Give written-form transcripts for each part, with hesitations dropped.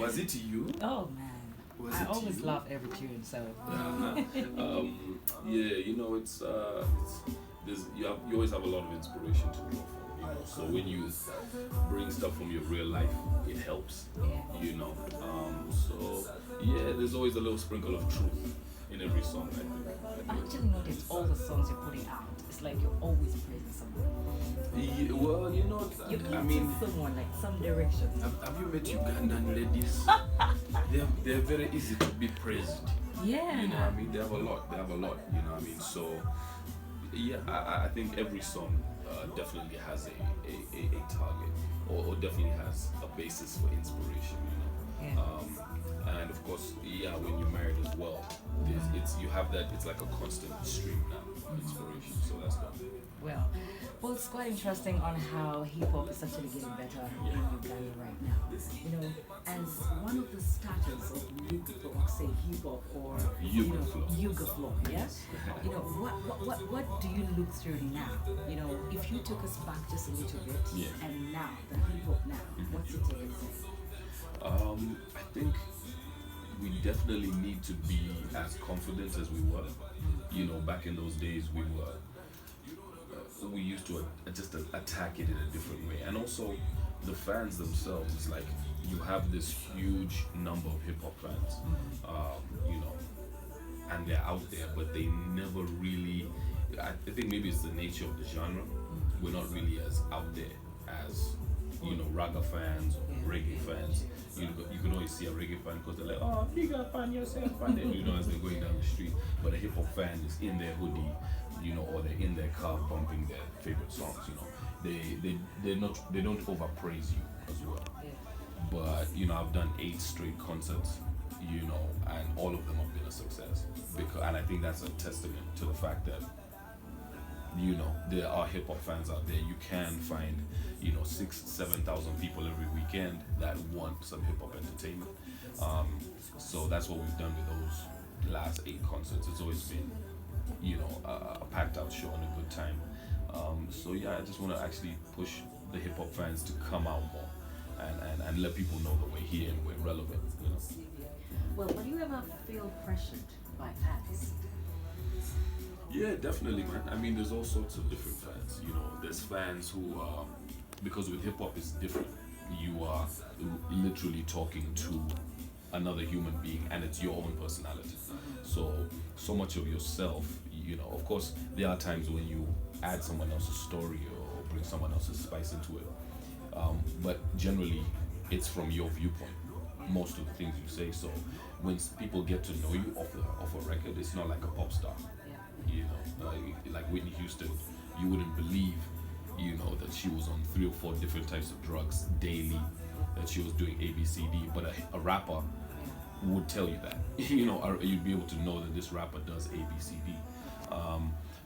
Was it you? Oh man. Was I it always you? love every tune, so Yeah, it's there's you always have a lot of inspiration to draw from. So when you bring stuff from your real life, it helps. yeah. So yeah, there's always a little sprinkle of truth in every song. I think. I actually noticed all the songs you're putting out. It's like you're always praising someone. Yeah, well, You're I giving mean, someone like some direction. have you met Ugandan ladies? They're very easy to be praised. Yeah. You know what I mean? They have a lot. They have a lot. You know what I mean? So yeah, I think every song definitely has a target, or definitely has a basis for inspiration. Yeah. And of course, yeah, when you're married as well, it's you have that. It's like a constant stream now of inspiration. So that's good. Well, it's quite interesting on how hip hop is actually getting better in Uganda right now. As one of the starters of Yuga Flow, say hip hop or Yuga Flow. Yuga Flow, yeah. What do you look through now? If you took us back just a little bit, Yeah. and now the hip hop now, what's it taking place? I think we definitely need to be as confident as we were. Back in those days, we used to just attack it in a different way, and also the fans themselves. Like you have this huge number of hip hop fans, and they're out there, but they never really. I think maybe it's the nature of the genre. We're not really as out there as raga fans or reggae fans. You can always see a reggae fan because they're like, oh, big up on yourself, and then, as they're going down the street. But a hip hop fan is in their hoodie, or they're in their car bumping their favorite songs. They don't overpraise you as well. But I've done 8 straight concerts, and all of them have been a success. And I think that's a testament to the fact that there are hip hop fans out there. You can find 6,000-7,000 people every weekend that want some hip hop entertainment. So that's what we've done with those last 8 concerts. It's always been a packed out show and a good time. So yeah, I just want to actually push the hip hop fans to come out more and let people know that we're here and we're relevant. Well, do you ever feel pressured by fans? Yeah, definitely, man. I mean, there's all sorts of different fans. There's fans who, because with hip hop it's different. You are literally talking to another human being, and it's your own personality. So much of yourself. Of course, there are times when you add someone else's story or bring someone else's spice into it. But generally, it's from your viewpoint. Most of the things you say. So when people get to know you off a record, it's not like a pop star. Like Whitney Houston, you wouldn't believe, that she was on 3 or 4 different types of drugs daily, that she was doing ABCD, but a rapper would tell you that, or you'd be able to know that this rapper does ABCD.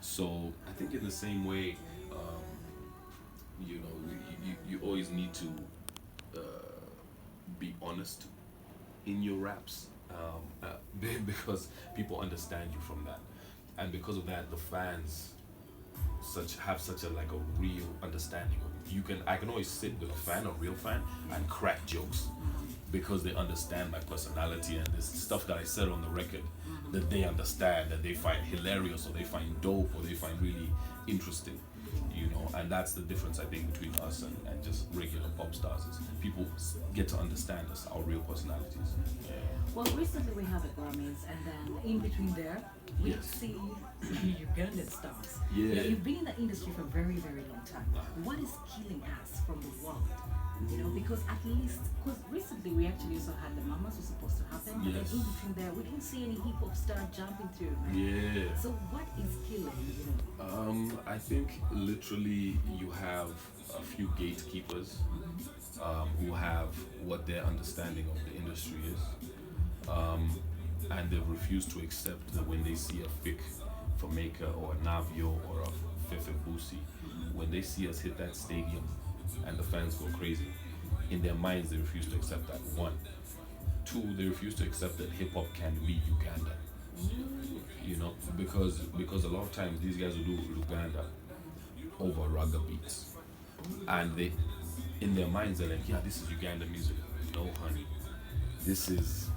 So I think in the same way, you always need to be honest in your raps, because people understand you from that. And because of that, the fans have such a real understanding of you. I can always sit with a fan, a real fan, and crack jokes because they understand my personality and this stuff that I said on the record that they understand, that they find hilarious or they find dope or they find really interesting. And that's the difference I think between us and just regular pop stars is people get to understand us, our real personalities. Yeah. Well, recently we had the Grammys, and then in between there, we Yes. see Ugandan stars. Yeah. You've been in the industry for a very, very long time. What is killing us from the world? Because at least, because recently we actually also had the Mamas was supposed to happen, but Yes. then in between there, we didn't see any hip hop star jumping through. Right? Yeah. So what is killing? I think literally you have a few gatekeepers who have what their understanding of the industry is, and they've refused to accept that when they see a Fik Fameka or a Navio or a Fefe Busi, when they see us hit that stadium and the fans go crazy, in their minds they refuse to accept that. 1. 2, they refuse to accept that hip hop can be Uganda. Because a lot of times these guys will do Uganda over raga beats, and they, in their minds, they're like, yeah, this is Uganda music. No, honey, this is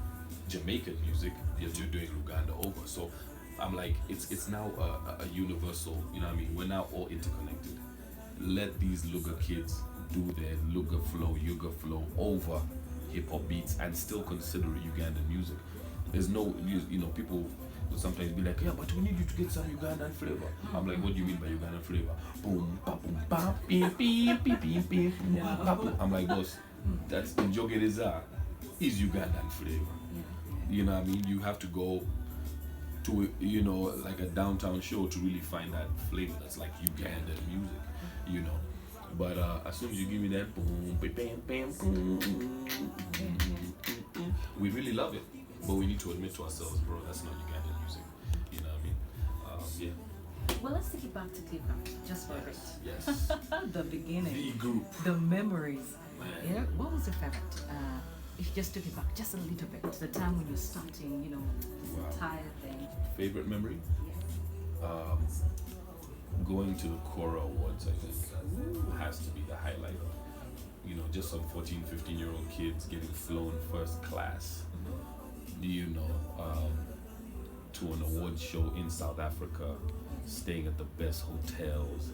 Jamaican music, yet you're doing Luganda over. So I'm like, it's now a universal, you know what I mean? We're now all interconnected. Let these Luga kids do their Luga flow, Yuga flow over hip hop beats and still consider it Ugandan music. There's no, people will sometimes be like, yeah, but we need you to get some Ugandan flavor. I'm like, what do you mean by Ugandan flavor? Boom, ba, boom, ba, beep, beep, beep, beep, beep, boom, ba, ba, boom. I'm like, boss, that's the Jogereza is Ugandan flavor. You know what I mean? You have to go to, like a downtown show to really find that flavor that's like Ugandan music, you know. But as soon as you give me that boom, bam, bam, boom, we really love it. But we need to admit to ourselves, bro, that's not Ugandan music. You know what I mean? Yeah. Well, let's take it back to Clipper, just for a bit. Yes. The beginning. The group. The memories. Man. Yeah. What was your favorite? If you just took it back just a little bit to the time when you're starting, this Wow. entire thing. Favorite memory? Yes. Going to the Kora Awards, I think, has to be the highlight. Just some 14, 15-year-old kids getting flown first class, to an award show in South Africa, staying at the best hotels,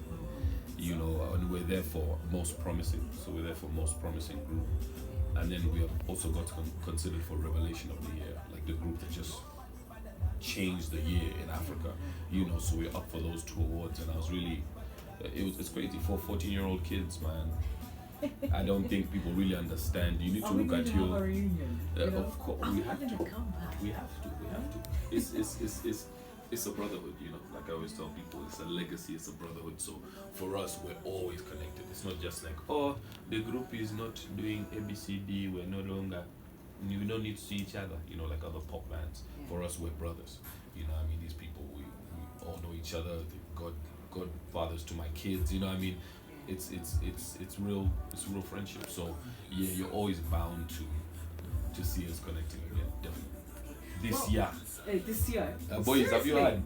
and we're there for most promising. So we're there for most promising group. And then we have also got considered for Revelation of the Year, like the group that just changed the year in Africa, so we're up for those two awards. And I was really, it's crazy for 14-year-old kids, man. I don't think people really understand. You need to look at your reunion. of course we have to. Come back. We have to. It's a brotherhood, like I always tell people, it's a legacy, it's a brotherhood. So for us, we're always connected. It's not just like, oh, the group is not doing ABCD, we're no longer, we don't need to see each other, like other pop bands. Yeah. For us, we're brothers. I mean, these people, we all know each other. They're godfathers to my kids. It's real friendship. So yeah, you're always bound to see us connecting again, definitely. This year. This year. Boys, have you had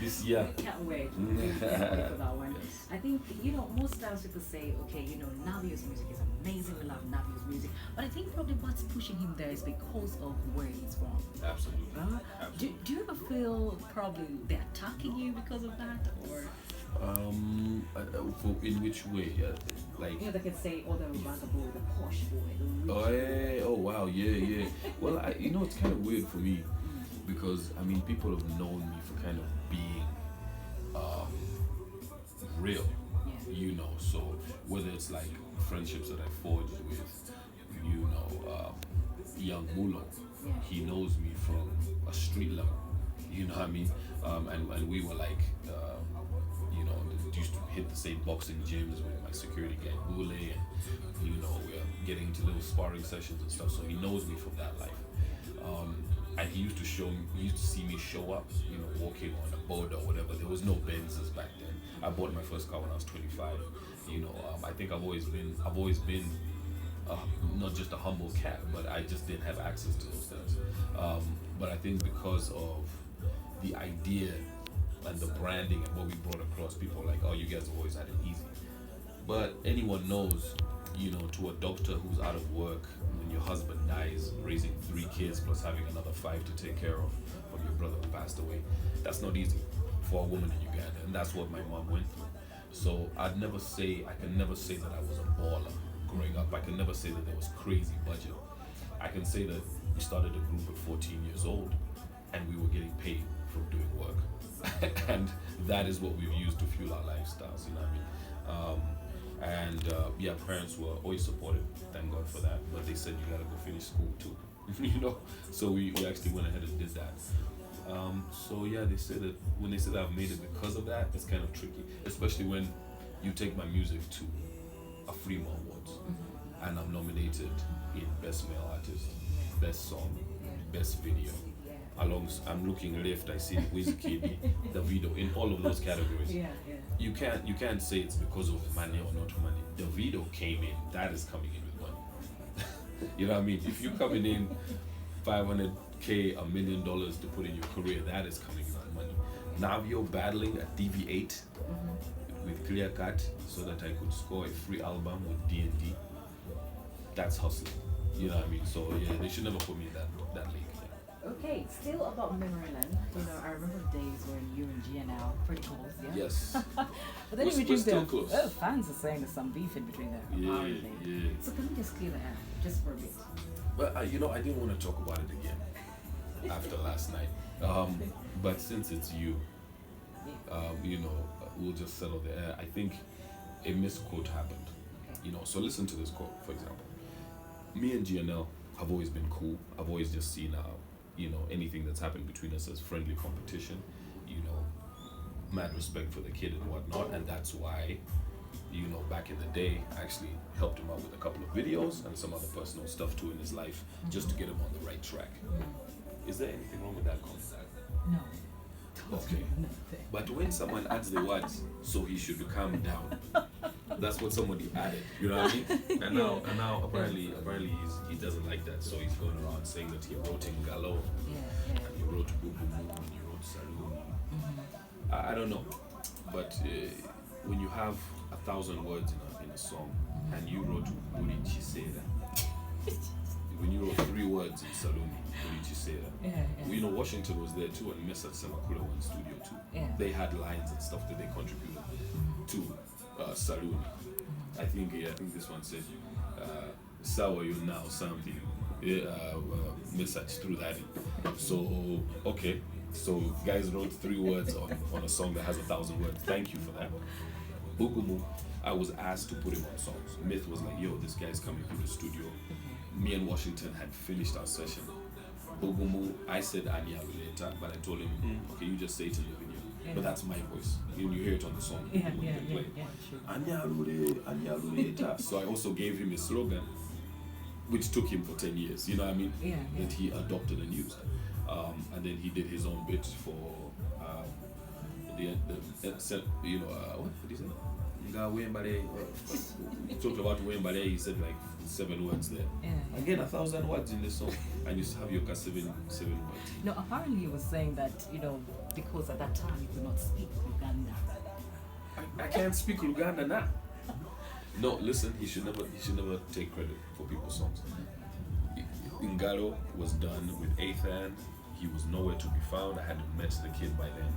this year? I can't wait. We can't wait for that one. I think, most times people say, okay, Navio's music is amazing, we love Navio's music. But I think probably what's pushing him there is because of where he's from. Absolutely. Absolutely. Do you ever feel probably they're attacking you because of that? Or in which way? Like, they can say, oh, the Rwanda boy, the posh boy, the rich oh yeah, oh wow, yeah. Well, it's kind of weird for me because people have known me for kind of being real, so whether it's like friendships that I forged with, young Mulo, he knows me from a street level, and we were like, used to hit the same boxing gyms with my security gang Bule, and we're getting into little sparring sessions and stuff, so he knows me from that life. And he used to see me show up, walking on a boat or whatever. There was no Benzes back then. I bought my first car when I was 25. I think I've always been not just a humble cat, but I just didn't have access to those things. But I think because of the idea and the branding and what we brought across, people are like, oh, you guys have always had it easy. But anyone knows, to a doctor who's out of work, when your husband dies, raising 3 kids plus having another 5 to take care of from your brother who passed away, that's not easy for a woman in Uganda, and that's what my mom went through. So I can never say that I was a baller growing up. I can never say that there was crazy budget. I can say that we started a group at 14 years old, and we were getting paid from doing work. And that is what we've used to fuel our lifestyles, parents were always supportive, thank God for that, but they said you gotta go finish school too. So we actually went ahead and did that. They said that when they said I've made it because of that, it's kind of tricky, especially when you take my music to a Freema Awards and I'm nominated in Best Male Artist, Best Song, Best Video. I'm looking left, I see Wizkid, Davido, in all of those categories. You can't say it's because of money or not money. Davido came in, that is coming in with money. You know what I mean? If you're coming in $500K, $1 million to put in your career, that is coming in with money. Navio battling at DV8 with Clear Cut so that I could score a free album with D&D. That's hustling. You know what I mean? So yeah, they should never put me in that league. Okay, still about Memoryland. I remember days when you and GNL pretty close, yeah. Yes. But then in We're between still them, close. fans are saying there's some beef in between them. Yeah, apparently. yeah. So can we just clear the air, just for a bit? But I didn't want to talk about it again after last night. But since it's you, we'll just settle the air. I think a misquote happened. So listen to this quote, for example. Me and GNL have always been cool. I've always just seen, anything that's happened between us as friendly competition. Mad respect for the kid and whatnot, and that's why, back in the day, I actually helped him out with a couple of videos and some other personal stuff too in his life, just to get him on the right track. Is there anything wrong with that comment? No. Okay. But when someone adds the words, so he should calm down, that's what somebody added. You know what I mean? And now apparently he doesn't like that, so he's going around saying that he wrote in Galo, and he wrote Bubumu, and he wrote Saluni. I don't know, but when you have 1,000 words in a song, and you wrote Uri Chisera, when you wrote 3 words in Saluni, Uri Chisera, Washington was there too, and Mesa Semakula were in studio too. Yeah. They had lines and stuff that they contributed to Saluni. I think this one said, Sawa you now something. Message through that. So okay. So guys wrote 3 words on a song that has 1,000 words. Thank you for that. Bugumu, I was asked to put him on songs. Myth was like, yo, this guy's coming through the studio. Me and Washington had finished our session. Bugumu, I said Anya later, but I told him, okay, you just say it in the video. Yeah. But that's my voice. You hear it on the song when you play. Sure. Anya later. So I also gave him a slogan, which took him for 10 years. You know what I mean? That he adopted and used. And then he did his own bit for what did he say? He talked about Wembale, he said like 7 words there. Again, 1,000 words in the song, and you have your 7 words. No, apparently he was saying that, because at that time he could not speak Luganda. I can't speak Luganda now. No, listen, he should never take credit for people's songs. Ingalo was done with Ethan. He was nowhere to be found. I hadn't met the kid by then.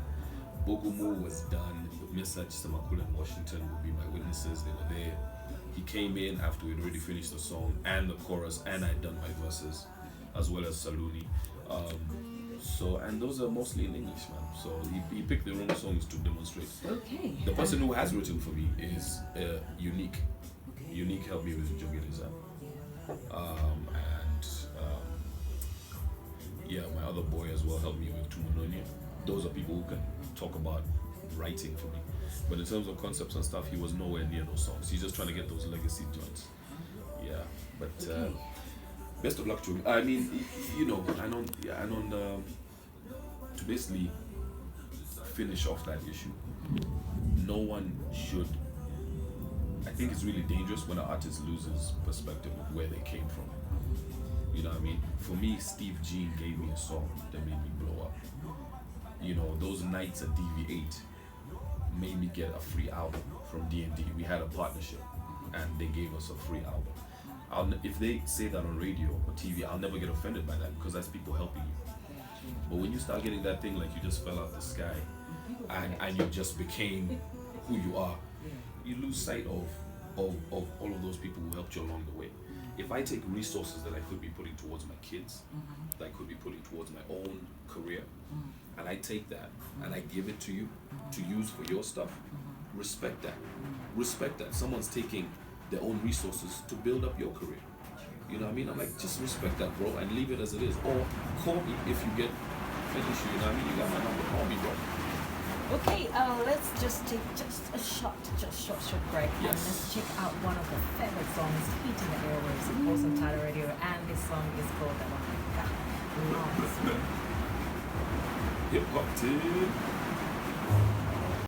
Bogumu was done with Message. Semakula and Washington would be my witnesses. They were there. He came in after we'd already finished the song and the chorus, and I'd done my verses, as well as Saluni. And those are mostly in English, man. So he picked the wrong songs to demonstrate. Okay. The person who has written for me is Unique. Okay. Unique helped me with Jogereza. My other boy as well helped me with Tumunonia. Those are people who can talk about writing for me. But in terms of concepts and stuff, he was nowhere near those songs. He's just trying to get those legacy joints. Yeah, but best of luck to him. I mean, to basically finish off that issue, no one should. I think it's really dangerous when an artist loses perspective of where they came from. You know what I mean? For me, Steve Jean gave me a song that made me blow up. Those nights at DV8 made me get a free album from D&D. We had a partnership, and they gave us a free album. If they say that on radio or TV, I'll never get offended by that, because that's people helping you. But when you start getting that thing like you just fell out the sky, and you just became who you are, you lose sight of all of those people who helped you along the way. If I take resources that I could be putting towards my kids, that I could be putting towards my own career, and I take that and I give it to you to use for your stuff, respect that. Respect that. Someone's taking their own resources to build up your career. You know what I mean? I'm like, just respect that, bro, and leave it as it is. Or call me if you get finished, you know what I mean? You got my number, call me, bro. Okay, let's just take a short break, and let's check out one of the favorite songs hitting the airwaves of Awesome Title Radio, and this song is called Hip Hop Team.